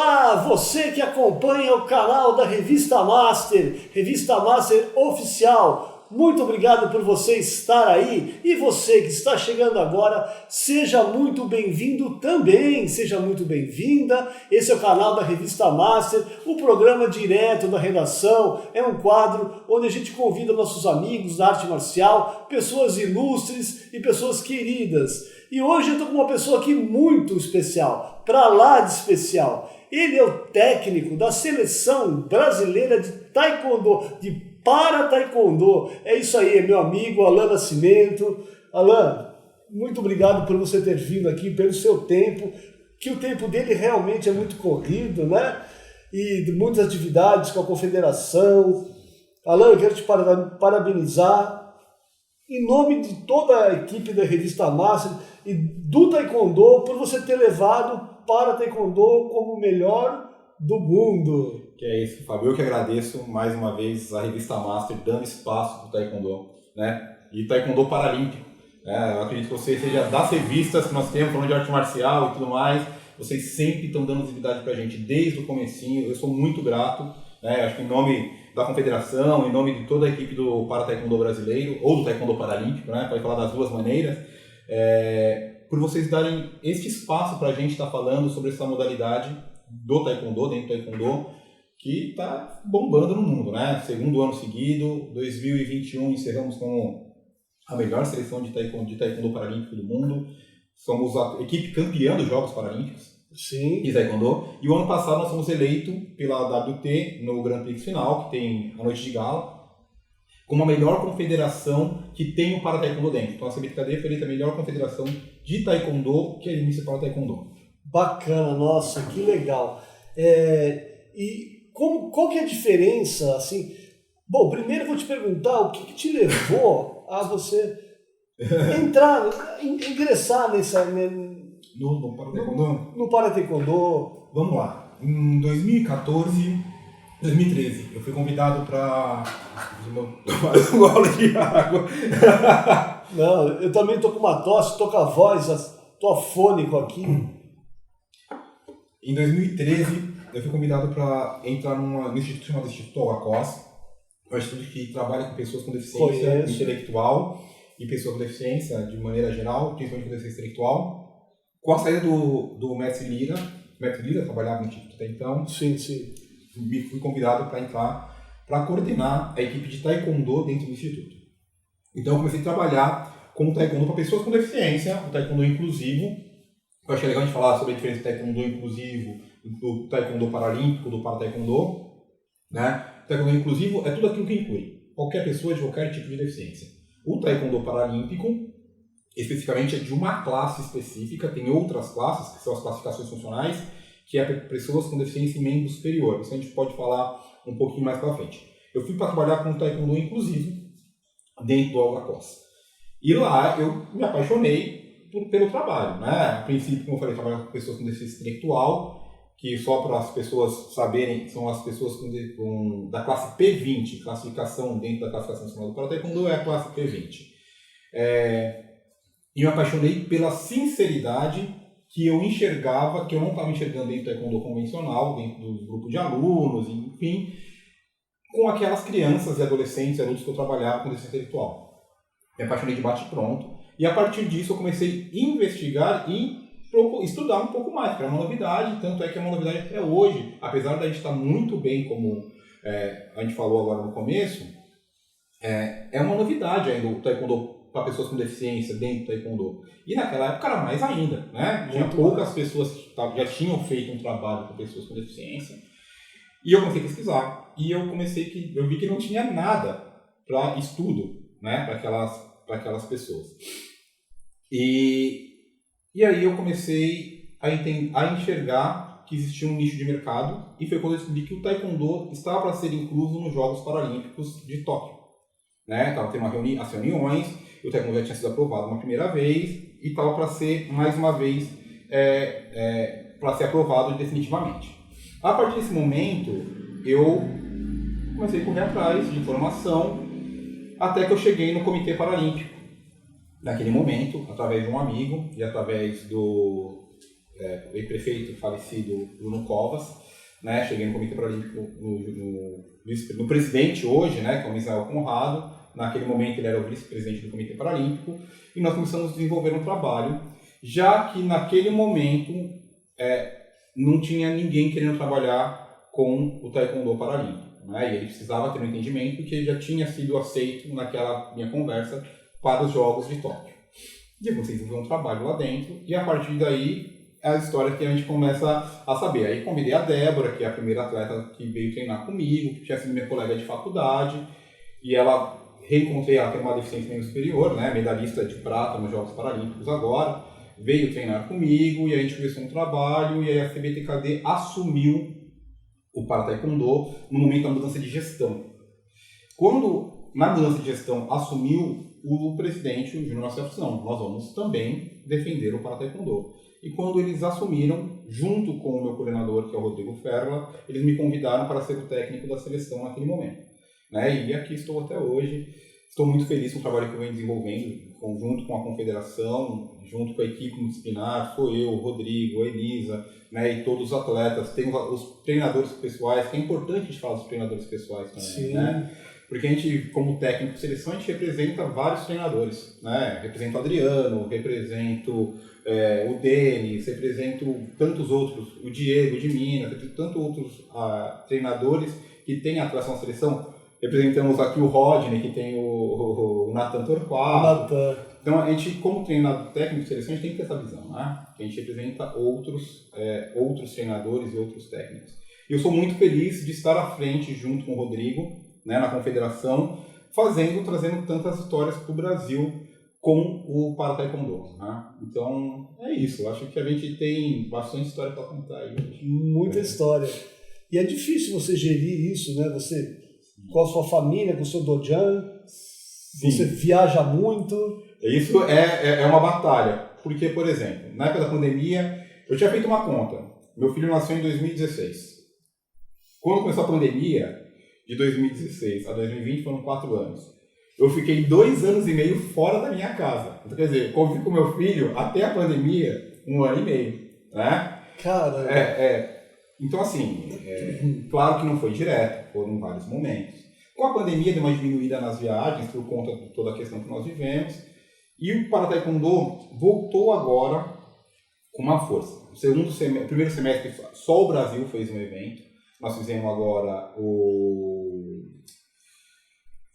Olá, você que acompanha o canal da Revista Master Oficial. Muito obrigado por você estar aí, e você que está chegando agora, seja muito bem-vindo também, seja muito bem-vinda. Esse é o canal da Revista Master, o programa direto da redação, é um quadro onde a gente convida nossos amigos da arte marcial, pessoas ilustres e pessoas queridas. E hoje eu estou com uma pessoa aqui muito especial, para lá de especial. Ele é o técnico da seleção brasileira de taekwondo, de para-taekwondo. É isso aí, meu amigo Alan Nascimento. Alan, muito obrigado por você ter vindo aqui, pelo seu tempo, que o tempo dele realmente é muito corrido, né? E de muitas atividades com a confederação. Alan, eu quero te parabenizar em nome de toda a equipe da Revista Master e do Taekwondo por você ter levado para Taekwondo como o melhor do mundo. Que é isso, Fábio. Eu que agradeço mais uma vez a Revista Master dando espaço para o Taekwondo, né? E Taekwondo Paralímpico. Né? Eu acredito que você seja das revistas que nós temos, falando de arte marcial e tudo mais, vocês sempre estão dando visibilidade para a gente desde o comecinho. Eu sou muito grato, né? Acho que em nome da Confederação, em nome de toda a equipe do Para-Taekwondo brasileiro, ou do Taekwondo Paralímpico, né? Pode falar das duas maneiras, por vocês darem este espaço para a gente estar falando sobre essa modalidade do Taekwondo, dentro do Taekwondo, que está bombando no mundo, né? Segundo ano seguido, 2021 encerramos com a melhor seleção de Taekwondo Paralímpico do mundo. Somos a equipe campeã dos Jogos Paralímpicos. Sim. De Taekwondo. E o ano passado nós fomos eleitos pela WT no Grand Prix final, que tem a noite de gala, como a melhor confederação que tem o para-taekwondo dentro. Então a CBTKD foi eleita a melhor confederação de taekwondo que administra para taekwondo. Bacana, nossa, que legal. E qual que é a diferença, assim? Bom, primeiro eu vou te perguntar o que te levou a você ingressar No para-taekwondo? No para-taekwondo. Vamos lá. Em 2013, eu fui convidado para tomar uma aula de água. Não, eu também tô com uma tosse, tô com a voz, tô afônico aqui. Em 2013, eu fui convidado para entrar no instituto chamado Instituto Alacós, um instituto que trabalha com pessoas com deficiência intelectual e pessoas com deficiência de maneira geral, principalmente com deficiência intelectual. Com a saída do mestre Lira trabalhava no instituto até então. Sim. Fui convidado para entrar para coordenar a equipe de taekwondo dentro do instituto. Então eu comecei a trabalhar com o taekwondo para pessoas com deficiência, o taekwondo inclusivo. Eu achei legal a gente falar sobre a diferença do taekwondo inclusivo, do taekwondo paralímpico, do para-taekwondo. Né? O taekwondo inclusivo é tudo aquilo que inclui qualquer pessoa de qualquer tipo de deficiência. O taekwondo paralímpico, especificamente, é de uma classe específica, tem outras classes, que são as classificações funcionais, que é para pessoas com deficiência em membro superior. Isso a gente pode falar um pouquinho mais para frente. Eu fui para trabalhar com o taekwondo inclusivo dentro do Alacós. E lá eu me apaixonei pelo trabalho. Né? A princípio, como eu falei, trabalhar com pessoas com deficiência intelectual, que só para as pessoas saberem, são as pessoas da classe P20, classificação dentro da classificação nacional do para-taekwondo é a classe P20. E me apaixonei pela sinceridade que eu enxergava, que eu não estava enxergando dentro do taekwondo convencional, dentro do grupo de alunos, enfim, com aquelas crianças e adolescentes e adultos que eu trabalhava com deficiência intelectual. Me apaixonei de bate-pronto, e a partir disso eu comecei a investigar e estudar um pouco mais, que era uma novidade, tanto é que é uma novidade até hoje, apesar da gente estar muito bem, como a gente falou agora no começo, é uma novidade ainda o taekwondo para pessoas com deficiência dentro do taekwondo. E naquela época era mais ainda, né? Tinha poucas pessoas que já tinham feito um trabalho com pessoas com deficiência. E eu comecei a pesquisar. E eu vi que não tinha nada para estudo, né? Para aquelas pessoas. E aí eu comecei a enxergar que existia um nicho de mercado. E foi quando eu descobri que o taekwondo estava para ser incluso nos Jogos Paralímpicos de Tóquio. Né? Estava tendo as reuniões, o taekwondo já tinha sido aprovado uma primeira vez e estava para ser mais uma vez para ser aprovado definitivamente. A partir desse momento, eu comecei a correr atrás de informação até que eu cheguei no Comitê Paralímpico. Naquele momento, através de um amigo e através do ex-prefeito falecido Bruno Covas, né? Cheguei no Comitê Paralímpico no presidente hoje, né? Que é o Misael Conrado. Naquele momento ele era o vice-presidente do Comitê Paralímpico, e nós começamos a desenvolver um trabalho, já que naquele momento não tinha ninguém querendo trabalhar com o Taekwondo Paralímpico, né? E ele precisava ter um entendimento que já tinha sido aceito naquela minha conversa para os Jogos de Tóquio. E eu comecei a desenvolver um trabalho lá dentro, e a partir daí é a história que a gente começa a saber. Aí convidei a Débora, que é a primeira atleta que veio treinar comigo, que tinha sido minha colega de faculdade, e ela reencontrei ela, tem uma deficiência meio superior, né, medalhista de prata nos Jogos Paralímpicos agora, veio treinar comigo e a gente começou um trabalho e aí a CBTKD assumiu o Para-Taekwondo no momento da mudança de gestão. Quando, na mudança de gestão, assumiu o presidente, o Júnior Marcelo, disse, não, nós vamos também defender o Para-Taekwondo. E quando eles assumiram, junto com o meu coordenador, que é o Rodrigo Ferla, eles me convidaram para ser o técnico da seleção naquele momento. Né? E aqui estou até hoje. Estou muito feliz com o trabalho que eu venho desenvolvendo, junto com a confederação, junto com a equipe multidisciplinar, sou eu, o Rodrigo, a Elisa, né, e todos os atletas. Tem os treinadores pessoais, que é importante a gente falar dos treinadores pessoais também. Sim. Né? Porque a gente, como técnico de seleção, a gente representa vários treinadores. Né? Represento o Adriano, represento o Denis, represento tantos outros, o Diego de Minas, represento tantos outros treinadores que têm atração à seleção. Representamos aqui o Rodney, que tem o Nathan Torquato. Então, a gente, como treinador técnico de seleção, a gente tem que ter essa visão, né? Que a gente representa outros treinadores e outros técnicos. E eu sou muito feliz de estar à frente, junto com o Rodrigo, né, na confederação, trazendo tantas histórias para o Brasil com o Para-Taekwondo. Né? Então, é isso. Eu acho que a gente tem bastante história para contar aí hoje. Muita história. E é difícil você gerir isso, né? Você... com a sua família, com o seu dojan, você viaja muito. Isso é uma batalha, porque, por exemplo, na época da pandemia, eu tinha feito uma conta. Meu filho nasceu em 2016. Quando começou a pandemia, de 2016 a 2020 foram 4 anos. Eu fiquei 2 anos e meio fora da minha casa. Então, quer dizer, convivi com meu filho até a pandemia 1 ano e meio. Né? Caramba! Então, assim, claro que não foi direto, foram vários momentos. Com a pandemia, deu uma diminuída nas viagens, por conta de toda a questão que nós vivemos. E o Para-Taekwondo voltou agora com uma força. O primeiro semestre, só o Brasil fez um evento. Nós fizemos agora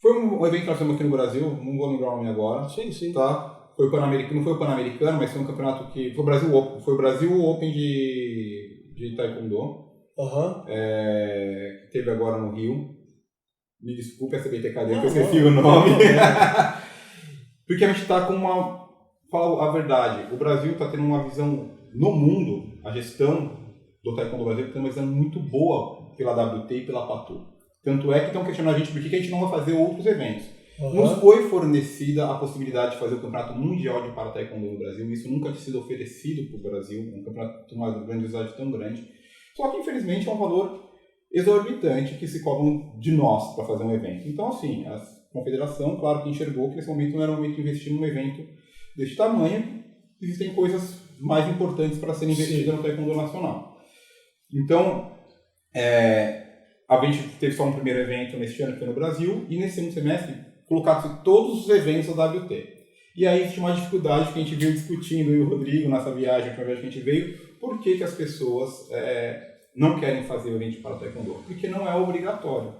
Foi um evento que nós fizemos aqui no Brasil, não vou lembrar o nome agora. Sim. Tá? Foi o Pan-Americano, não foi o Pan-Americano, mas foi um campeonato que... Foi o Brasil Open de Taekwondo, que teve agora no Rio. Me desculpe a CBTKD, que eu esqueci o nome. Porque a gente está com falo a verdade, o Brasil está tendo uma visão no mundo, a gestão do Taekwondo Brasil tem uma visão muito boa pela WT e pela PATU. Tanto é que estão questionando a gente por que a gente não vai fazer outros eventos. Nos foi fornecida a possibilidade de fazer o Campeonato Mundial de Para-Taekwondo no Brasil. Isso nunca tinha sido oferecido para o Brasil, um campeonato de uma grandiosidade tão grande. Só que, infelizmente, é um valor exorbitante que se cobram de nós para fazer um evento. Então, assim, a confederação, claro que enxergou que nesse momento não era o momento de investir num evento desse tamanho. Existem coisas mais importantes para serem investidas no Taekwondo Nacional. Então, a gente teve só um primeiro evento neste ano que foi no Brasil, e nesse segundo semestre colocaram todos os eventos da WT. E aí tinha uma dificuldade que a gente veio discutindo, eu e o Rodrigo, nessa viagem, a viagem que a gente veio, por que as pessoas não querem fazer o evento para Taekwondo? Porque não é obrigatório.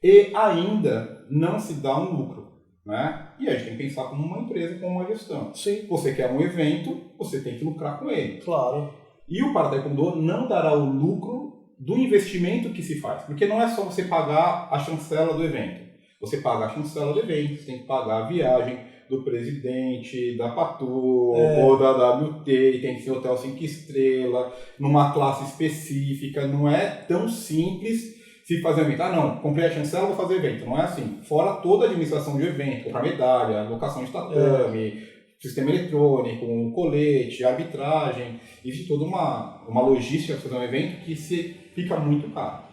E ainda não se dá um lucro. Né? E a gente tem que pensar como uma empresa, como uma gestão. Sim. Você quer um evento, você tem que lucrar com ele. Claro. E o Para-Taekwondo não dará o lucro do investimento que se faz. Porque não é só você pagar a chancela do evento. Você paga a chancela do evento, você tem que pagar a viagem do presidente, da PATU, ou da WT, tem que ser hotel 5 estrelas, numa classe específica. Não é tão simples se fazer um evento. Não, comprei a chancela, vou fazer evento. Não é assim. Fora toda a administração de evento, comprar medalha, locação de tatame, sistema eletrônico, um colete, arbitragem. Existe toda uma logística para fazer um evento que fica muito caro.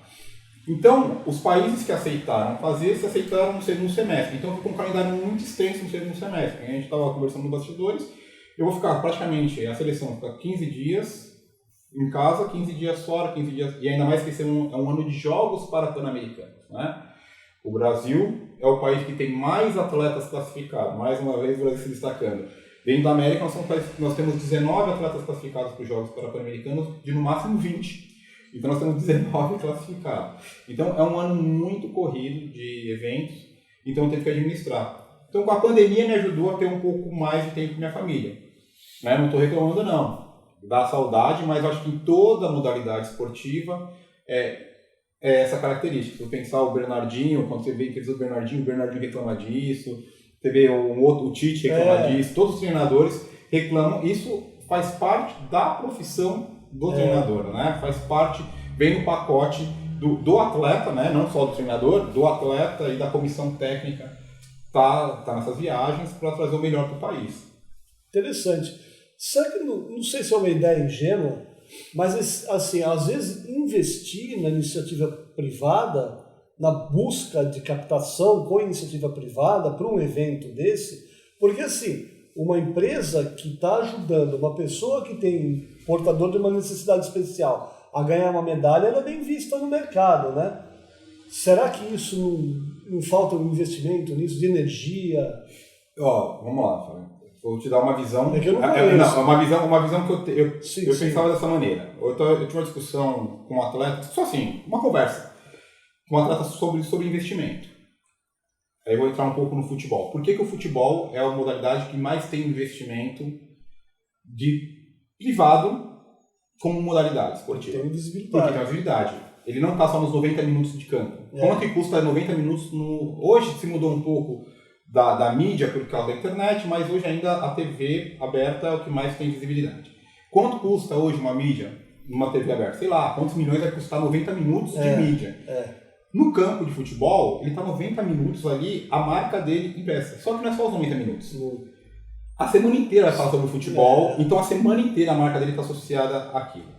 Então, os países que aceitaram fazer, se aceitaram no segundo semestre. Então, ficou um calendário muito extenso no segundo semestre. A gente estava conversando nos bastidores. Eu vou ficar praticamente, a seleção fica 15 dias em casa, 15 dias fora, 15 dias... E ainda mais que esse é um ano de jogos para pan-americanos, né? O Brasil é o país que tem mais atletas classificados, mais uma vez o Brasil se destacando. Dentro da América, nós temos 19 atletas classificados para os Jogos Pan-Americanos, de no máximo 20. Então, nós temos 19 classificados. Então, é um ano muito corrido de eventos, então eu tenho que administrar. Então, com a pandemia, me ajudou a ter um pouco mais de tempo com minha família. Né? Não estou reclamando, não. Dá saudade, mas eu acho que em toda modalidade esportiva é essa característica. Se eu pensar o Bernardinho, quando você vê que o Bernardinho reclama disso, você vê o Tite reclama disso, todos os treinadores reclamam. Isso faz parte da profissão do treinador, né? Faz parte, vem no pacote do atleta, né? Não só do treinador, do atleta e da comissão técnica tá nessas viagens para trazer o melhor para o país. Interessante. Será que, não sei se é uma ideia ingênua, mas assim, às vezes investir na iniciativa privada, na busca de captação com iniciativa privada para um evento desse, porque assim, uma empresa que está ajudando uma pessoa que tem portador de uma necessidade especial a ganhar uma medalha, ela é bem vista no mercado, né? Será que isso não falta um investimento nisso, de energia? Vamos lá, Fábio. Vou te dar uma visão. É que eu não conheço. Uma visão que eu Sim. pensava dessa maneira. Eu tive uma discussão com um atleta, só assim, uma conversa com um atleta sobre investimento. Aí eu vou entrar um pouco no futebol. Por que o futebol é a modalidade que mais tem investimento de privado como modalidade esportiva? Tem visibilidade. Porque tem visibilidade. Ele não está só nos 90 minutos de campo. Quanto que custa 90 minutos Hoje se mudou um pouco da mídia por causa da internet, mas hoje ainda a TV aberta é o que mais tem visibilidade. Quanto custa hoje uma mídia, uma TV aberta? Sei lá, quantos milhões vai custar 90 minutos de mídia? No campo de futebol, ele está 90 minutos ali, a marca dele impressa. Só que não é só os 90 minutos. A semana inteira vai falar sobre o futebol, então a semana inteira a marca dele está associada àquilo.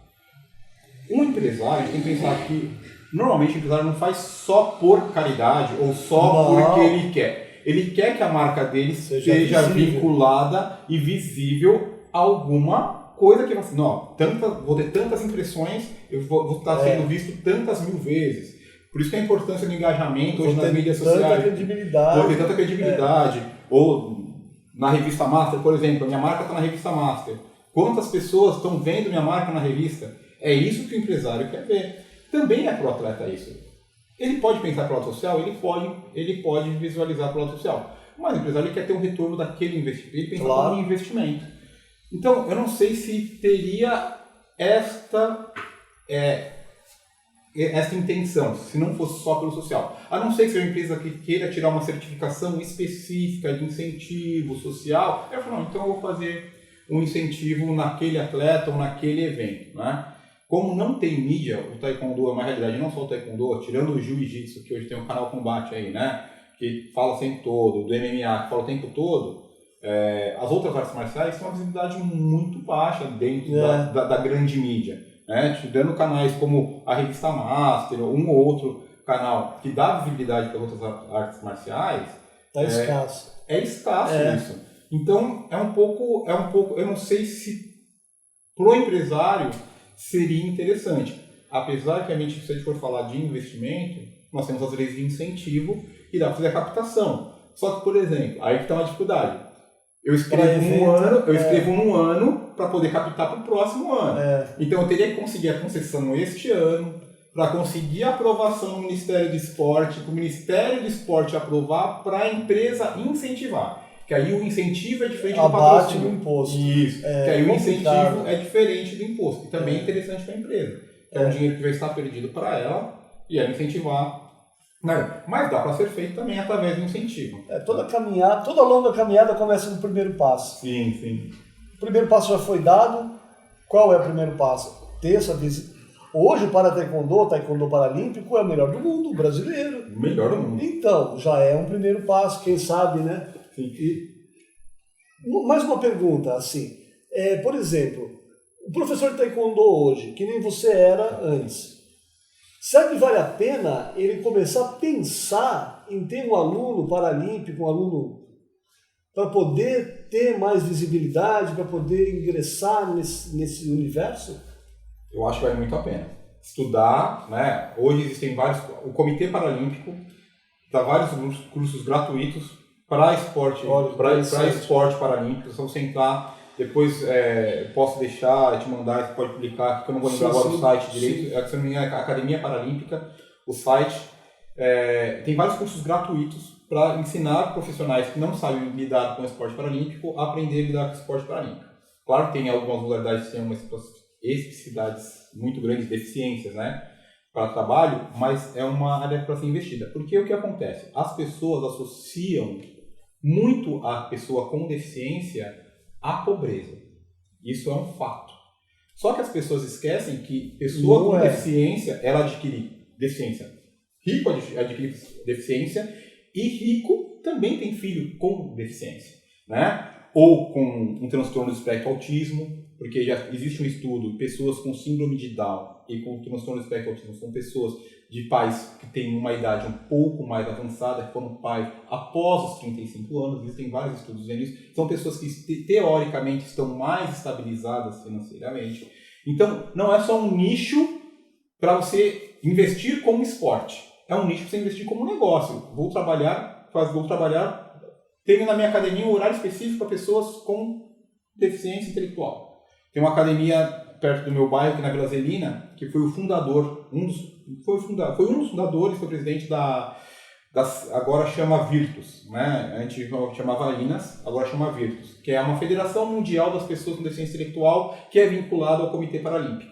Um empresário tem que pensar que, normalmente o empresário não faz só por caridade ou só porque ele quer. Ele quer que a marca dele seja vinculada e visível a alguma coisa que assim, vou ter tantas impressões, eu vou estar sendo visto tantas mil vezes. Por isso que a importância do engajamento hoje nas mídias sociais. Vou ter tanta credibilidade. Ou na revista Master, por exemplo, a minha marca está na revista Master. Quantas pessoas estão vendo minha marca na revista? É isso que o empresário quer ver. Também é para o atleta isso. Ele pode pensar para o lado social, ele pode visualizar para o lado social. Mas o empresário quer ter um retorno daquele investimento. Ele pensa como um investimento. Então, eu não sei se teria esta intenção, se não fosse só pelo social. A não ser que seja uma empresa que queira tirar uma certificação específica de incentivo social, eu falo, então eu vou fazer um incentivo naquele atleta ou naquele evento, né? Como não tem mídia, o Taekwondo é uma realidade, não só o Taekwondo, tirando o Jiu-Jitsu, que hoje tem um canal Combate aí, né? Que fala o tempo todo, do MMA, que fala o tempo todo, as outras artes marciais têm uma visibilidade muito baixa dentro da grande mídia. Né? Dando canais como a revista Master, ou um ou outro canal que dá visibilidade para outras artes marciais, escasso. É escasso isso. Então, é um pouco, eu não sei se pro empresário seria interessante. Apesar que a gente, se a gente for falar de investimento, nós temos as leis de incentivo e dá para fazer a captação. Só que, por exemplo, aí que está uma dificuldade. Eu escrevo num ano para poder captar para o próximo ano. Então eu teria que conseguir a concessão este ano, para conseguir a aprovação no Ministério do Esporte, para o Ministério do Esporte aprovar, para a empresa incentivar. Que aí o incentivo é diferente do patrocínio. Do imposto. Isso. Que aí o incentivo é diferente do imposto. Que também é interessante para a empresa. É um dinheiro que vai estar perdido para ela e ela incentivar. Mas dá para ser feito também através do incentivo. Toda longa caminhada começa no primeiro passo. Sim. O primeiro passo já foi dado. Qual é o primeiro passo? Ter essa visita. Hoje o Taekwondo Paralímpico é o melhor do mundo, o brasileiro. O melhor do mundo. Então, já é um primeiro passo, quem sabe, né? Sim. Mais uma pergunta, assim. Por exemplo, o professor de Taekwondo hoje, que nem você era antes, será que vale a pena ele começar a pensar em ter um aluno paralímpico, um aluno para poder ter mais visibilidade, para poder ingressar nesse universo? Eu acho que vale muito a pena estudar, né? Hoje existem vários, o Comitê Paralímpico dá vários cursos gratuitos para esporte, esporte paralímpico. Se você entrar, depois posso deixar, te mandar, você pode publicar aqui, que eu não vou lembrar agora o site direito, se não me engano, é a Academia Paralímpica, o site. Tem vários cursos gratuitos para ensinar profissionais que não sabem lidar com o esporte paralímpico a aprender a lidar com o esporte paralímpico. Claro que tem algumas modalidades que têm umas especificidades muito grandes, deficiências, né, para trabalho, mas é uma área para ser investida. Porque o que acontece? As pessoas associam muito a pessoa com deficiência à pobreza. Isso é um fato. Só que as pessoas esquecem que pessoa com deficiência, ela adquire deficiência. Rico adquire deficiência e rico também tem filho com deficiência, né? Ou com um transtorno do espectro autismo, porque já existe um estudo, pessoas com síndrome de Down e com transtorno do espectro autismo são pessoas de pais que têm uma idade um pouco mais avançada, que foram pais após os 35 anos, existem vários estudos dizendo isso, são pessoas que teoricamente estão mais estabilizadas financeiramente. Então, não é só um nicho para você investir como esporte, é um nicho para você investir como negócio. Vou trabalhar, tenho na minha academia um horário específico para pessoas com deficiência intelectual. Tem uma academia perto do meu bairro, aqui na Vila Zelina, que foi o fundador, foi um dos fundadores, foi presidente agora chama Virtus, né? Antes chamava Inas, agora chama Virtus, que é uma federação mundial das pessoas com deficiência intelectual que é vinculada ao Comitê Paralímpico.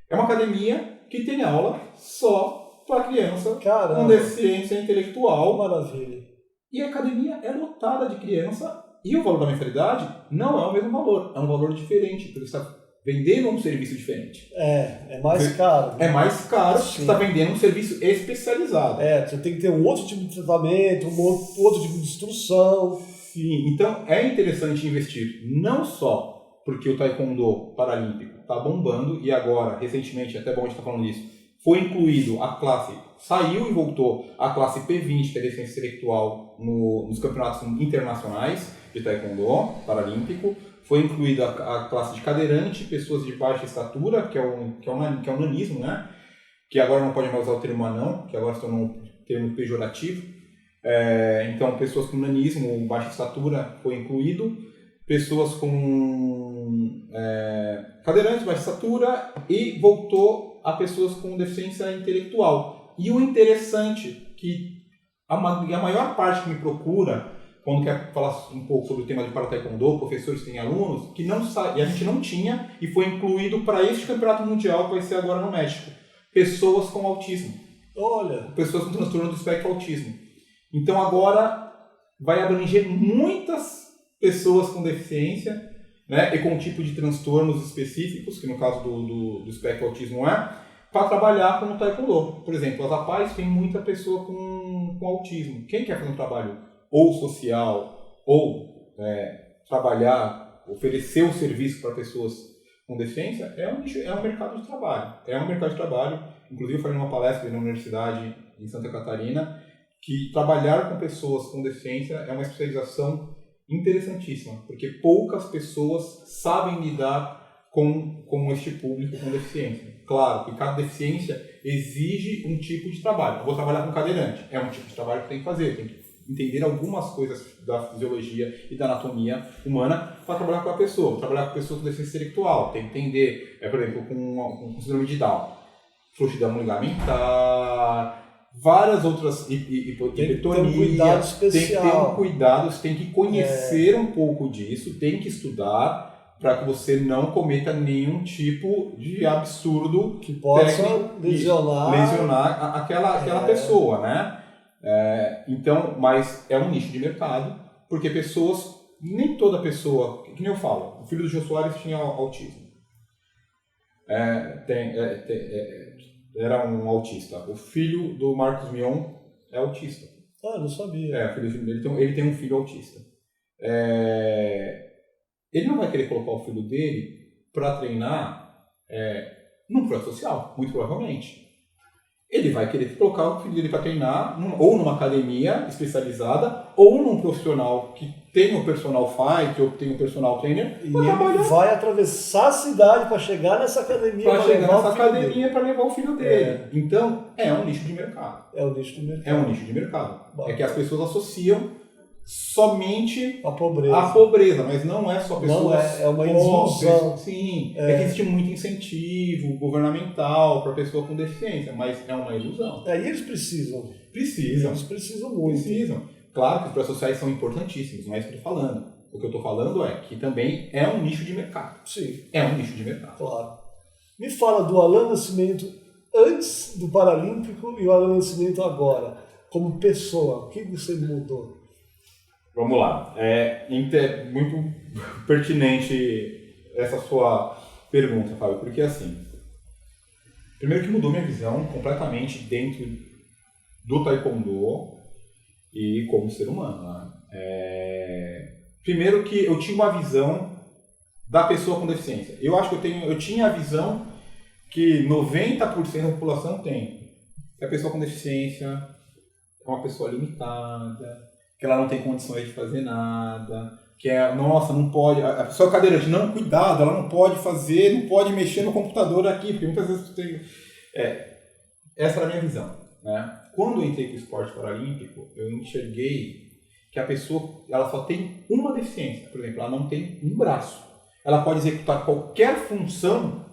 É uma academia que tem aula só para criança com deficiência intelectual. Maravilha. E a academia é lotada de criança e o valor da mensalidade não é o mesmo valor, é um valor diferente, porque você está vendendo um serviço diferente. É mais caro. É mais caro, porque você está vendendo um serviço especializado. Você tem que ter um outro tipo de tratamento, um outro tipo de instrução. Sim, então é interessante investir, não só porque o Taekwondo Paralímpico está bombando, e agora, recentemente, até bom a gente estar falando disso, foi incluído a classe, saiu e voltou a classe P20, que é deficiência intelectual, nos campeonatos internacionais de Taekwondo Paralímpico. Foi incluída a classe de cadeirante, pessoas de baixa estatura, que é o nanismo, né? Que agora não pode mais usar o termo anão, que agora se tornou um termo pejorativo. Então, pessoas com nanismo, baixa estatura, foi incluído. Pessoas com cadeirantes, baixa estatura, e voltou a pessoas com deficiência intelectual. E o interessante que a maior parte que me procura, quando quer falar um pouco sobre o tema de para-taekwondo, professores têm alunos, que não e a gente não tinha, e foi incluído para este campeonato mundial que vai ser agora no México. Pessoas com autismo. Olha! Pessoas com transtorno do espectro autismo. Então agora vai abranger muitas pessoas com deficiência, né, e com um tipo de transtornos específicos, que no caso do espectro autismo para trabalhar com o Taekwondo. Por exemplo, as APAES tem muita pessoa com autismo. Quem quer fazer um trabalho ou social, ou trabalhar, oferecer um serviço para pessoas com deficiência, é um mercado de trabalho. É um mercado de trabalho. Inclusive, eu falei numa palestra na universidade em Santa Catarina, que trabalhar com pessoas com deficiência é uma especialização interessantíssima, porque poucas pessoas sabem lidar com este público com deficiência. Claro que cada deficiência exige um tipo de trabalho. Eu vou trabalhar com cadeirante, é um tipo de trabalho que tem que fazer, tem que entender algumas coisas da fisiologia e da anatomia humana para trabalhar com a pessoa. Vou trabalhar com pessoas com deficiência intelectual, tem que entender, por exemplo, com síndrome de Down, frouxidão ligamentar, várias outras hipotonias. Tem que ter um cuidado especial. Tem que ter um cuidado, você tem que conhecer um pouco disso, tem que estudar para que você não cometa nenhum tipo de absurdo que possa lesionar aquela pessoa, né? Então, mas é um nicho de mercado, porque pessoas, nem toda pessoa, que nem eu falo, o filho do Jô Soares tinha autismo. Era um autista. O filho do Marcos Mion é autista. Ah, não sabia. O filho dele ele tem um filho autista. Ele não vai querer colocar o filho dele para treinar num projeto social, muito provavelmente. ele vai querer colocar o filho dele para treinar ou numa academia especializada ou num profissional que tem o personal fight ou que tem o personal trainer. E ele vai atravessar a cidade para chegar nessa academia para chegar nessa academia para levar o filho dele. Então, é um nicho de mercado. É um nicho de mercado. É um nicho de mercado. Bom. É que as pessoas associam somente a pobreza, mas não é só pessoas. Não é uma ilusão. Sim, é que existe muito incentivo governamental para pessoa com deficiência, mas é uma ilusão. E eles precisam. Eles precisam muito. Claro que os projetos sociais são importantíssimos, não é isso que eu estou falando. O que eu estou falando é que também é um nicho de mercado. Sim. É um nicho de mercado. Claro. Me fala do Alan Nascimento antes do Paralímpico e o Alan Nascimento agora, como pessoa. O que você mudou? Vamos lá. É muito pertinente essa sua pergunta, Fábio, porque assim, primeiro que mudou minha visão completamente dentro do Taekwondo e como ser humano. Né? Primeiro que eu tinha uma visão da pessoa com deficiência. Eu acho que eu tinha a visão que 90% da população tem. Que a pessoa com deficiência é uma pessoa limitada, que ela não tem condições de fazer nada, que não pode, a pessoa cadeirante, não, cuidado, ela não pode mexer no computador aqui, porque muitas vezes essa era a minha visão, né? Quando eu entrei para o esporte paralímpico, eu enxerguei que a pessoa, ela só tem uma deficiência, por exemplo, ela não tem um braço, ela pode executar qualquer função,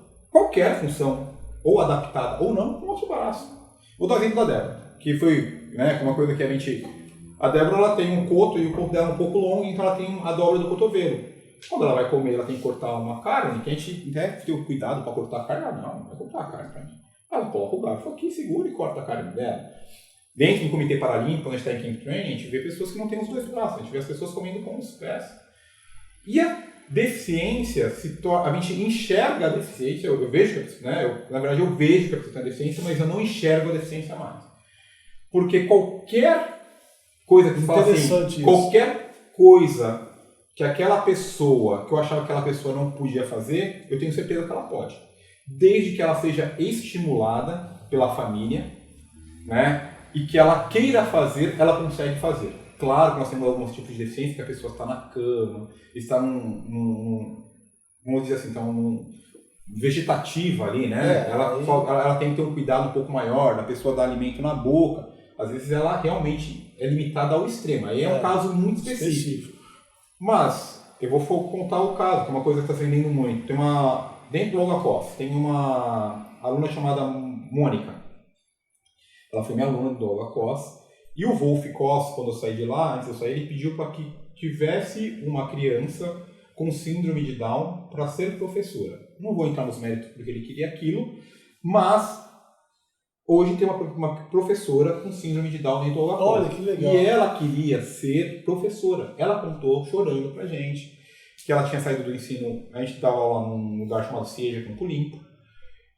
ou adaptada ou não, com outro braço. Vou dar o exemplo da Débora, que foi, né, uma coisa que a Débora, ela tem um coto e o coto dela é um pouco longo, então ela tem a dobra do cotovelo. Quando ela vai comer, ela tem que cortar uma carne, que a gente tem o cuidado para cortar a carne. Não vai cortar a carne pra mim. Ela coloca o garfo aqui, segura e corta a carne dela. Dentro do Comitê Paralímpico, quando a gente está em Camp Training, a gente vê pessoas que não têm os dois braços, a gente vê as pessoas comendo com os pés. E a deficiência, a gente enxerga a deficiência, eu vejo que, né, na verdade eu vejo que a pessoa tem deficiência, mas eu não enxergo a deficiência mais. Porque qualquer coisa que você fala assim, qualquer coisa que aquela pessoa, que eu achava que aquela pessoa não podia fazer, eu tenho certeza que ela pode. Desde que ela seja estimulada pela família, né, e que ela queira fazer, ela consegue fazer. Claro que nós temos alguns tipos de deficiência que a pessoa está na cama, está vamos dizer assim, vegetativa ali, né? Ela tem que ter um cuidado um pouco maior, da pessoa dar alimento na boca. Às vezes ela realmente é limitada ao extremo. Aí é um caso muito específico. Mas eu vou contar o caso, que é uma coisa que está se vendendo muito. Dentro do Olga tem uma aluna chamada Mônica. Ela foi minha aluna do Olga. E o Wolf Koss, quando eu saí de lá, antes de eu sair, ele pediu para que tivesse uma criança com síndrome de Down para ser professora. Não vou entrar nos méritos porque ele queria aquilo, mas hoje tem uma professora com síndrome de Down dentro do Olga. Olha, que legal. E ela queria ser professora. Ela contou, chorando pra gente, que ela tinha saído do ensino, a gente estava lá num lugar chamado Cieja, Campo Limpo,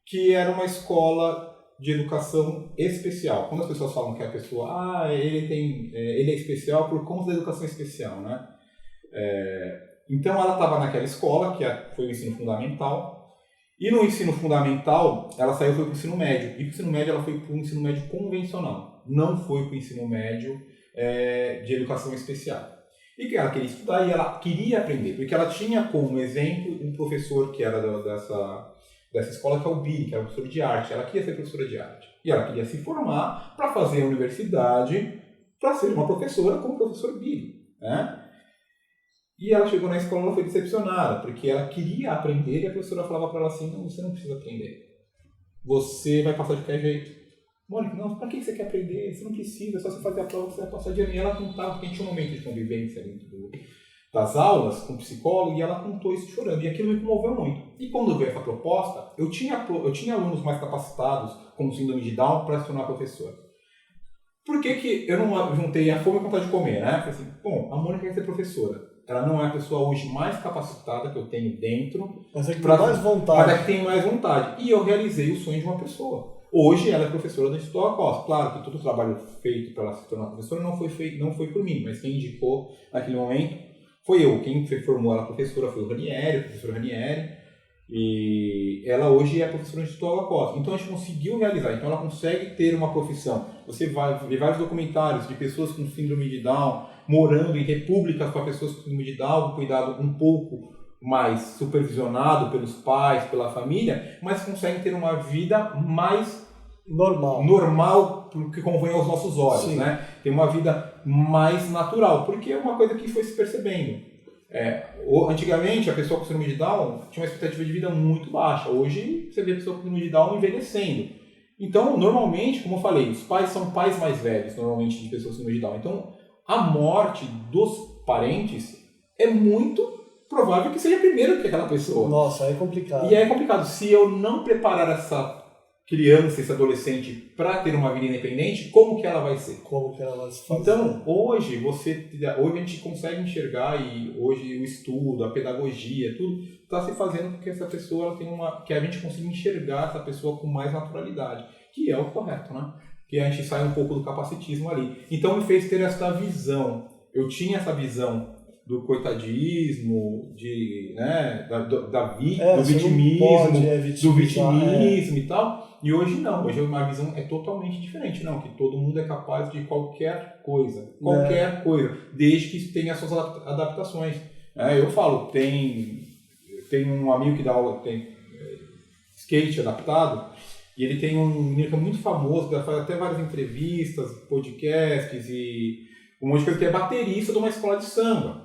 que era uma escola de educação especial. Quando as pessoas falam que a pessoa, ele é especial por conta da educação especial, né? Então ela estava naquela escola, que foi o ensino fundamental, e no ensino fundamental ela foi para o ensino médio, e para o ensino médio ela foi para o ensino médio convencional, não foi para o ensino médio de educação especial. E que ela queria estudar e ela queria aprender, porque ela tinha como exemplo um professor que era dessa escola, que é o Billy, que era professor de arte. Ela queria ser professora de arte. E ela queria se formar para fazer a universidade, para ser uma professora como o professor Billy, né? E ela chegou na escola e foi decepcionada, porque ela queria aprender e a professora falava para ela assim, não, você não precisa aprender. Você vai passar de qualquer jeito. Mônica, não, para que você quer aprender? Você não precisa, é só você fazer a prova que você vai passar de ano. E ela contava, porque a gente tinha um momento de convivência dentro das aulas com o psicólogo, e ela contou isso chorando, e aquilo me comoveu muito. E quando veio essa proposta, eu tinha alunos mais capacitados com síndrome de Down para se tornar professor. Por que eu não juntei a fome com a vontade de comer, né? Falei assim, bom, a Mônica quer ser professora. Ela não é a pessoa hoje mais capacitada que eu tenho dentro. Mas é que tem mais vontade. Mas é que tem mais vontade. E eu realizei o sonho de uma pessoa. Hoje ela é professora da Instituto Olga Costa. Claro que todo o trabalho feito para ela se tornar professora não foi por mim, mas quem indicou naquele momento foi eu. Quem formou ela professora foi o professor Ranieri. E ela hoje é professora no Instituto Água Costa. Então a gente conseguiu realizar. Então ela consegue ter uma profissão. Você vai ver vários documentários de pessoas com síndrome de Down, morando em repúblicas com pessoas com síndrome de Down, com cuidado um pouco mais supervisionado pelos pais, pela família, mas conseguem ter uma vida mais normal que convém aos nossos olhos, né? Tem uma vida mais natural, porque é uma coisa que foi se percebendo. Antigamente, a pessoa com síndrome de Down tinha uma expectativa de vida muito baixa. Hoje, você vê a pessoa com síndrome de Down envelhecendo. Então, normalmente, como eu falei, os pais são pais mais velhos, normalmente, de pessoas com síndrome de Down. Então, a morte dos parentes é muito provável que seja primeiro que aquela pessoa. Nossa, é complicado. E é complicado. Se eu não preparar essa criança, esse adolescente, para ter uma vida independente, como que ela vai ser? Como que ela vai se fazer? Então, hoje a gente consegue enxergar, e hoje o estudo, a pedagogia, tudo está se fazendo porque essa pessoa que a gente consiga enxergar essa pessoa com mais naturalidade, que é o correto, né? Que a gente sai um pouco do capacitismo ali. Então, me fez ter essa visão. Eu tinha essa visão do coitadismo, né, do vitimismo e tal. E hoje não, hoje a visão é totalmente diferente, não, que todo mundo é capaz de qualquer coisa, desde que tenha as suas adaptações. Eu falo, tem um amigo que dá aula, tem skate adaptado, e ele tem um menino que é muito famoso, que faz até várias entrevistas, podcasts e um monte de coisa, que é baterista de uma escola de samba.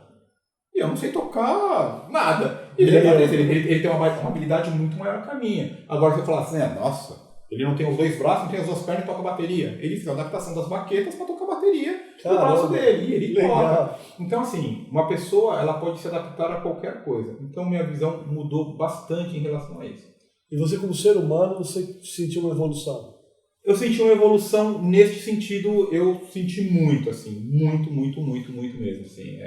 E eu não sei tocar nada. Ele tem uma habilidade muito maior que a minha. Agora você fala assim, nossa, ele não tem os dois braços, não tem as duas pernas e toca bateria. Ele fez a adaptação das baquetas para tocar bateria no braço dele. E ele toca. Então, assim, uma pessoa ela pode se adaptar a qualquer coisa. Então, minha visão mudou bastante em relação a isso. E você, como ser humano, você sentiu uma evolução? Eu senti uma evolução neste sentido, eu senti muito, assim, muito mesmo, assim.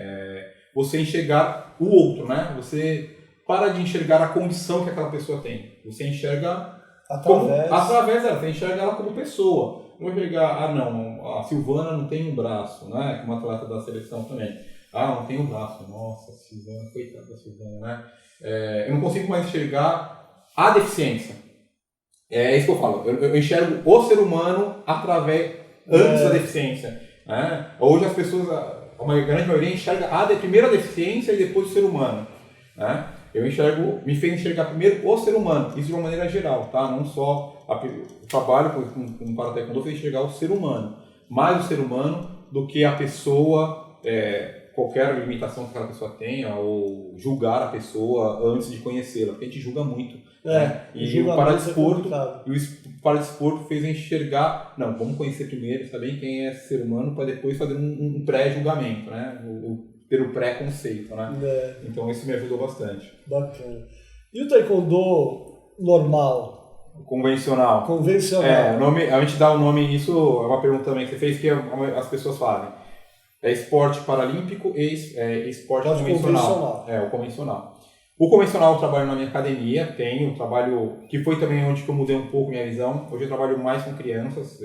Você enxergar o outro, né? Você para de enxergar a condição que aquela pessoa tem. Você enxerga através dela, você enxerga ela como pessoa. Não enxergar, a Silvana não tem um braço, né? Como atleta da seleção também. Não tem um braço. Nossa, Silvana, coitada da Silvana, né? Eu não consigo mais enxergar a deficiência. É isso que eu falo. Eu enxergo o ser humano antes da deficiência. Né? Hoje as pessoas, a grande maioria, enxerga primeiro a deficiência e depois o ser humano. Né? Me fez enxergar primeiro o ser humano, isso de uma maneira geral, tá? Não só o trabalho com para taekwondo fez enxergar o ser humano, mais o ser humano do que a pessoa, qualquer limitação que aquela pessoa tenha, ou julgar a pessoa antes de conhecê-la, porque a gente julga muito. E o paradesporto fez enxergar, vamos conhecer primeiro, saber quem é esse ser humano, para depois fazer um pré-julgamento, né? Ter o pré-conceito, né? Então isso me ajudou bastante. Bacana. E o taekwondo normal? Convencional. A gente dá o nome, isso é uma pergunta também que você fez, que as pessoas fazem. É esporte paralímpico e esporte convencional. O convencional. O convencional eu trabalho na minha academia, tenho um trabalho que foi também onde que eu mudei um pouco minha visão. Hoje eu trabalho mais com crianças,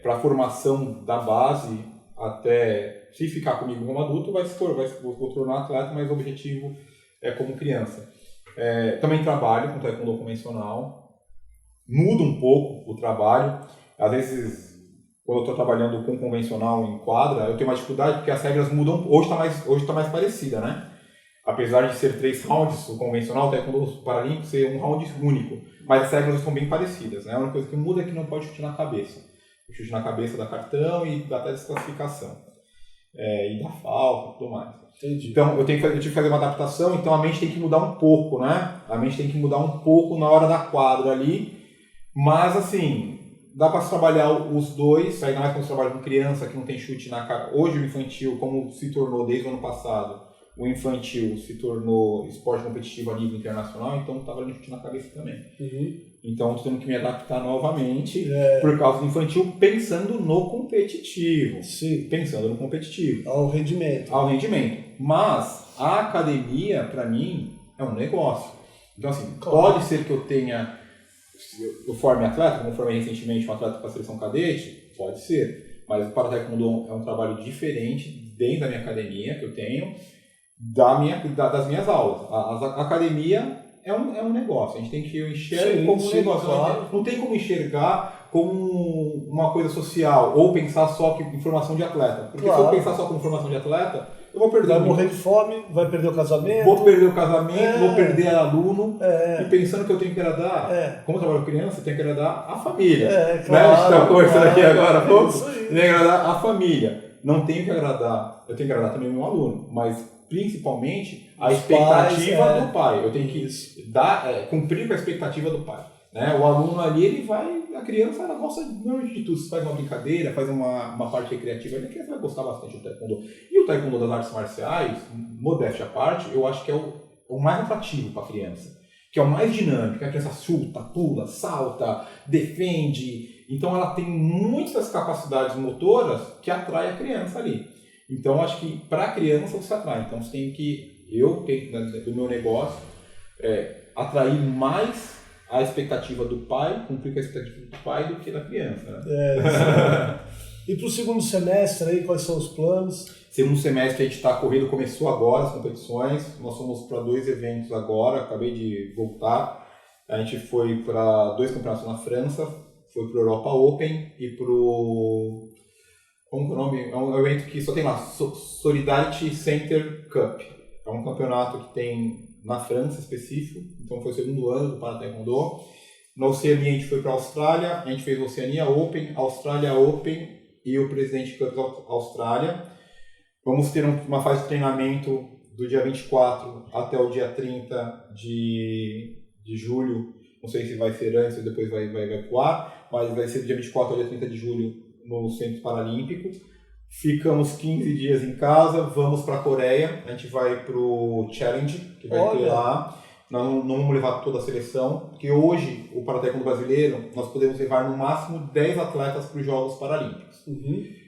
para a formação da base, até se ficar comigo como adulto, vou tornar atleta, mas o objetivo é como criança. Também trabalho com taekwondo convencional, muda um pouco o trabalho. Às vezes, quando eu estou trabalhando com convencional em quadra, eu tenho uma dificuldade porque as regras mudam. Hoje está mais parecida, né? Apesar de ser 3 rounds, o convencional, o taekwondo paralímpico ser um round único. Mas as regras estão bem parecidas, né? A única coisa que muda é que não pode chute na cabeça. O chute na cabeça dá cartão e dá até desclassificação. E dá falta e tudo mais. Entendi. Então, eu tive que fazer uma adaptação, então a mente tem que mudar um pouco, né? A mente tem que mudar um pouco na hora da quadra ali. Mas, assim, dá para se trabalhar os dois, ainda mais quando você trabalha com criança que não tem chute na cara. Hoje o infantil, como se tornou desde o ano passado, o infantil se tornou esporte competitivo a nível internacional, então estava dando chute na cabeça também. Uhum. Então estou tendo que me adaptar novamente por causa do infantil, pensando no competitivo. Sim. Pensando no competitivo. Ao rendimento. Mas a academia, para mim, é um negócio. Então, assim, pode ser que eu forme atleta, como formei recentemente um atleta para a seleção cadete, pode ser. Mas o para taekwondo é um trabalho diferente dentro da minha academia que eu tenho, das minhas aulas. A academia é um negócio. A gente tem que enxergar Sim, como sim, um negócio. claro. Não tem como enxergar como uma coisa social ou pensar só em formação de atleta. Porque se eu pensar só com formação de atleta, eu vou perder. Vai morrer de fome, vai perder o casamento. Vou perder o casamento, vou perder aluno. É. E pensando que eu tenho que agradar, como eu trabalho com criança, eu tenho que agradar a família. Claro, né? A gente está conversando aqui agora há pouco. Isso aí. Eu tenho que agradar a família. Não tenho que agradar, eu tenho que agradar também o meu aluno, mas principalmente a expectativa do pai. Eu tenho que cumprir com a expectativa do pai. Né? O aluno ali, a criança, ela gosta de tudo. Se faz uma brincadeira, faz uma parte recreativa, a criança vai gostar bastante do taekwondo. E o taekwondo das artes marciais, modéstia à parte, eu acho que é o mais atrativo para a criança. Que é o mais dinâmico, a criança chuta, pula, salta, defende. Então ela tem muitas capacidades motoras que atrai a criança ali. Então acho que para a criança você atrai. Então você tem que, do meu negócio, atrair mais a expectativa do pai, cumprir com a expectativa do pai do que da criança. Né? E para o segundo semestre aí, quais são os planos? Segundo semestre a gente está correndo, começou agora as competições. Nós fomos para 2 eventos agora, acabei de voltar. A gente foi para 2 campeonatos na França, foi para o Europa Open e para o... Como é o nome? É um evento que só tem lá, Solidarity Center Cup. É um campeonato que tem na França específico, então foi o segundo ano do Para-Taekwondo. Na Oceania a gente foi para a Austrália, a gente fez o Oceania Open, Austrália Open e o Presidente Cup da Austrália. Vamos ter uma fase de treinamento do dia 24 até o dia 30 de julho. Não sei se vai ser antes ou depois vai pro ar, mas vai ser do dia 24 ao dia 30 de julho no Centro Paralímpico. Ficamos 15 dias em casa, vamos para a Coreia, a gente vai para o Challenge, que vai ter lá. Nós não vamos levar toda a seleção, porque hoje, o Para-Taekwondo brasileiro, nós podemos levar no máximo 10 atletas para os Jogos Paralímpicos.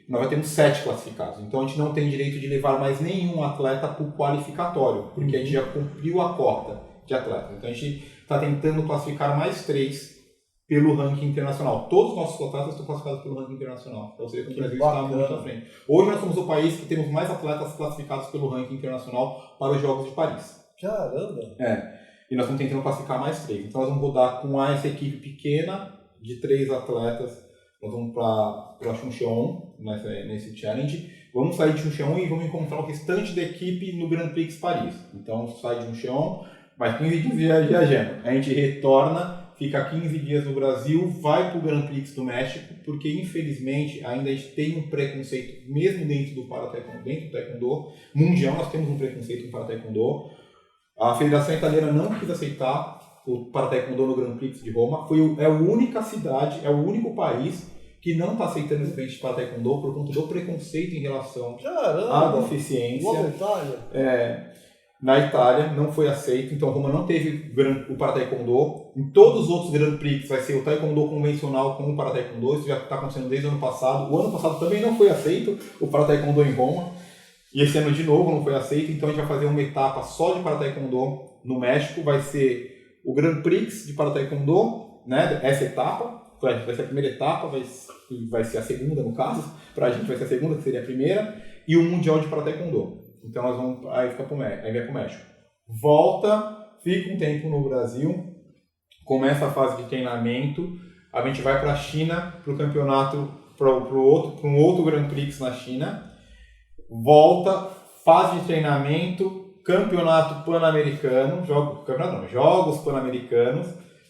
Nós temos 7 classificados, então a gente não tem direito de levar mais nenhum atleta para o qualificatório, porque a gente já cumpriu a cota de atletas. Então a gente está tentando classificar mais 3 pelo ranking internacional. Todos os nossos atletas estão classificados pelo ranking internacional. Então você vê que o Brasil está muito à frente. Hoje nós somos o país que temos mais atletas classificados pelo ranking internacional para os Jogos de Paris. Caramba! E nós estamos tentando classificar mais 3. Então nós vamos rodar com essa equipe pequena de 3 atletas. Nós vamos para Chuncheon, nesse challenge. Vamos sair de Chuncheon e vamos encontrar o restante da equipe no Grand Prix Paris. Então sai de Chuncheon, mais 15 dias viajando. A gente retorna, fica 15 dias no Brasil, vai para o Grand Prix do México, porque infelizmente ainda a gente tem um preconceito, mesmo dentro do Para-Taekwondo, dentro do Taekwondo mundial, nós temos um preconceito no Para-Taekwondo. A Federação Italiana não quis aceitar o Para-Taekwondo no Grand Prix de Roma. É a única cidade, é o único país que não está aceitando esse evento de Para-Taekwondo por conta do preconceito em relação à deficiência. Na Itália? Na Itália não foi aceito, então Roma não teve o Para-Taekwondo. Em todos os outros Grand Prix vai ser o Taekwondo convencional com o Para-Taekwondo. Isso já está acontecendo desde o ano passado. O ano passado também não foi aceito o Para-Taekwondo em Roma. E esse ano de novo não foi aceito, então a gente vai fazer uma etapa só de Para-Taekwondo no México. Vai ser o Grand Prix de Para-Taekwondo, né? Essa etapa vai ser a primeira etapa, vai ser a segunda no caso. Para a gente vai ser a segunda, que seria a primeira. E o Mundial de Para-Taekwondo. Então nós vamos, aí vai para o México. Volta, fica um tempo no Brasil, começa a fase de treinamento, a gente vai para a China, para o campeonato, para um outro Grand Prix na China, volta, fase de treinamento, campeonato pan-americano, Jogos Pan-Americanos,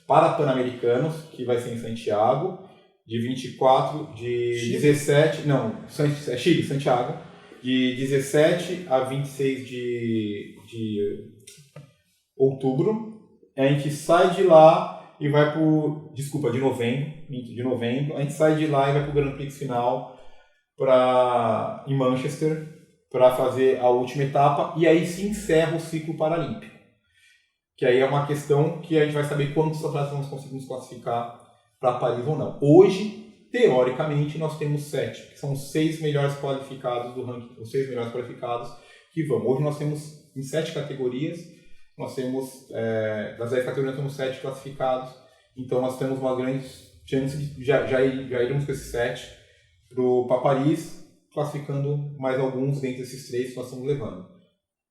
para Pan-Americanos, que vai ser em Santiago, de 24, de 17, não, Chile, Santiago, de 17 a 26 de outubro. A gente sai de lá e vai de novembro. A gente sai de lá e vai para o Grand Prix final em Manchester para fazer a última etapa. E aí se encerra o ciclo paralímpico. Que aí é uma questão que a gente vai saber quantos atletas nós conseguimos classificar para Paris ou não. Hoje, teoricamente, nós temos 7, que são os 6 melhores qualificados do ranking, os 6 melhores qualificados que vão. Hoje nós temos em 7 categorias, nós temos, das 10 categorias, nós temos 7 classificados, então nós temos uma grande chance de já irmos com esses 7 para Paris, classificando mais alguns dentre esses 3 que nós estamos levando.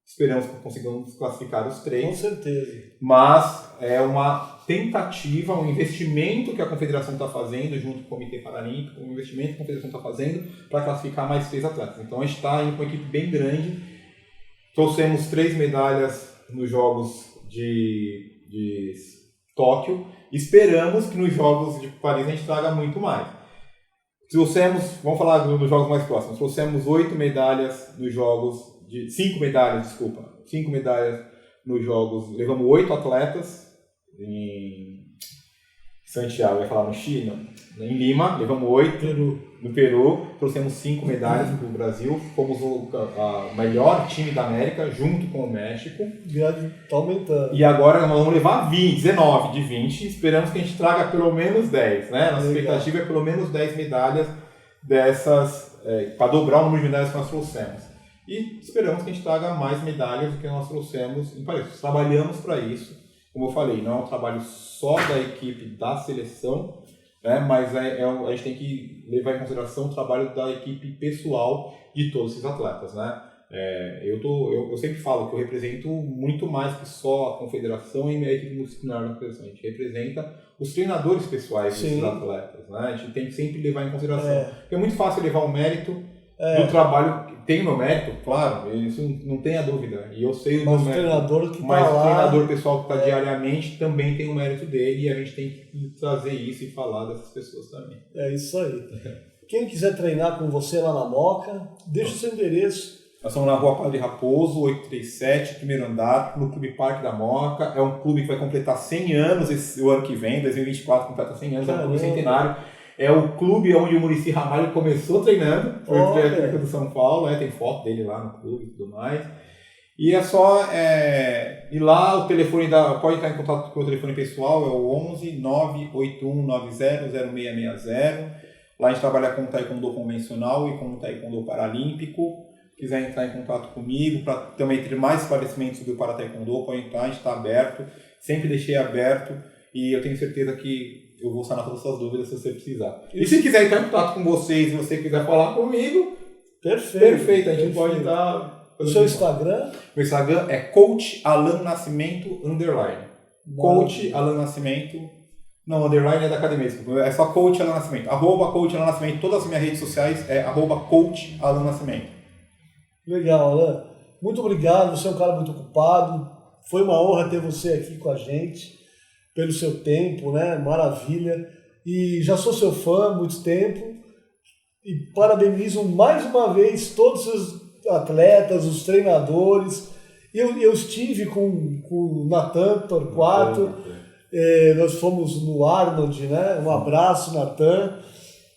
Esperamos que consigamos classificar os 3. Com certeza. Mas é uma tentativa, um investimento que a Confederação está fazendo junto com o Comitê Paralímpico, um investimento que a Confederação está fazendo para classificar mais 3 atletas. Então a gente está indo com uma equipe bem grande. Trouxemos 3 medalhas nos Jogos de Tóquio. Esperamos que nos Jogos de Paris a gente traga muito mais. Vamos falar dos jogos mais próximos. Trouxemos 8 medalhas nos Jogos 5 medalhas nos Jogos. Levamos 8 atletas em Santiago, ia falar no Chile, não. Em Lima, levamos 8 no Peru. Trouxemos 5 medalhas para o Brasil. Fomos o melhor time da América, junto com o México. Está aumentando. E agora nós vamos levar 19 de 20. Esperamos que a gente traga pelo menos 10. Né? Nossa expectativa é pelo menos 10 medalhas dessas, para dobrar o número de medalhas que nós trouxemos. E esperamos que a gente traga mais medalhas do que nós trouxemos em Paris. Trabalhamos para isso. Como eu falei, não é um trabalho só da equipe da seleção, né, mas a gente tem que levar em consideração o trabalho da equipe pessoal de todos esses atletas. Né? Eu sempre falo que eu represento muito mais que só a confederação e a equipe multidisciplinar da confederação. A gente representa os treinadores pessoais desses atletas. Né? A gente tem que sempre levar em consideração. É muito fácil levar o mérito do trabalho. Tem o meu mérito, claro, isso não tenha dúvida. E eu sei o meu mérito. Mas o treinador pessoal que está diariamente também tem o mérito dele e a gente tem que trazer isso e falar dessas pessoas também. É isso aí. Quem quiser treinar com você lá na Moca, deixa o seu endereço. Nós estamos na Rua Padre Raposo, 837, primeiro andar, no Clube Parque da Moca. É um clube que vai completar 100 anos o ano que vem, 2024 completa 100 anos, é um clube centenário. É o clube onde o Muricy Ramalho começou treinando, foi o técnico do São Paulo, tem foto dele lá no clube e tudo mais. E é só ir lá, o telefone pode entrar em contato com o telefone pessoal, é o 11 981 90 0660. Lá a gente trabalha com o taekwondo convencional e com o taekwondo paralímpico. Quiser entrar em contato comigo para também ter mais esclarecimentos sobre o para-taekwondo, pode entrar, a gente está aberto, sempre deixei aberto e eu tenho certeza que eu vou sanar todas as suas dúvidas se você precisar. E se quiser entrar em contato com vocês e você quiser falar comigo, perfeito, a gente pode dar... O seu Instagram? Meu Instagram é Coach Alan Nascimento _. Coach Alan Nascimento, não, underline é da academia, é só Coach Alan Nascimento. @Coach Alan Nascimento, todas as minhas redes sociais é @Coach Alan Nascimento. Legal, Alan. Muito obrigado, você é um cara muito ocupado. Foi uma honra ter você aqui com a gente. Pelo seu tempo, né? Maravilha. E já sou seu fã há muito tempo. E parabenizo mais uma vez todos os atletas, os treinadores. Eu estive com o Natan Torquato. Nós fomos no Arnold, né? Um abraço, Natan.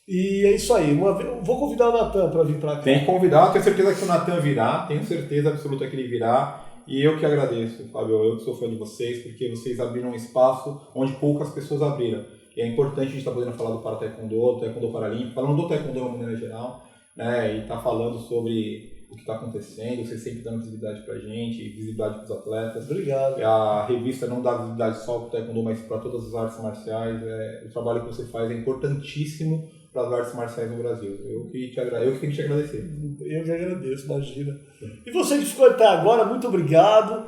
E é isso aí. Vou convidar o Natan para vir para cá. Tem que convidar. Tenho certeza que o Natan virá. Tenho certeza absoluta que ele virá. E eu que agradeço, Fábio, eu que sou fã de vocês, porque vocês abriram um espaço onde poucas pessoas abriram. E é importante a gente estar podendo falar do para-taekwondo, do taekwondo paralímpico, falando do taekwondo de uma maneira geral, né, e estar falando sobre o que está acontecendo, vocês sempre dando visibilidade pra gente, visibilidade para os atletas. Obrigado. A revista não dá visibilidade só para o taekwondo, mas para todas as artes marciais. O trabalho que você faz é importantíssimo para as artes marciais no Brasil. Eu que tenho que te agradecer. Eu que agradeço, imagina. E você que ficou até agora, muito obrigado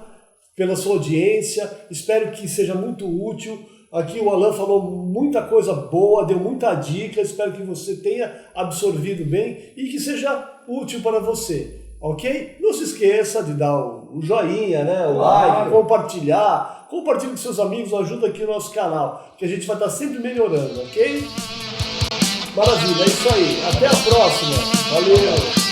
pela sua audiência. Espero que seja muito útil. Aqui o Alan falou muita coisa boa, deu muita dica. Espero que você tenha absorvido bem e que seja útil para você. Ok? Não se esqueça de dar o joinha, né? O like, compartilhar. Compartilhe com seus amigos, ajuda aqui o nosso canal, que a gente vai estar sempre melhorando, ok? Maravilha, é isso aí. Até a próxima. Valeu!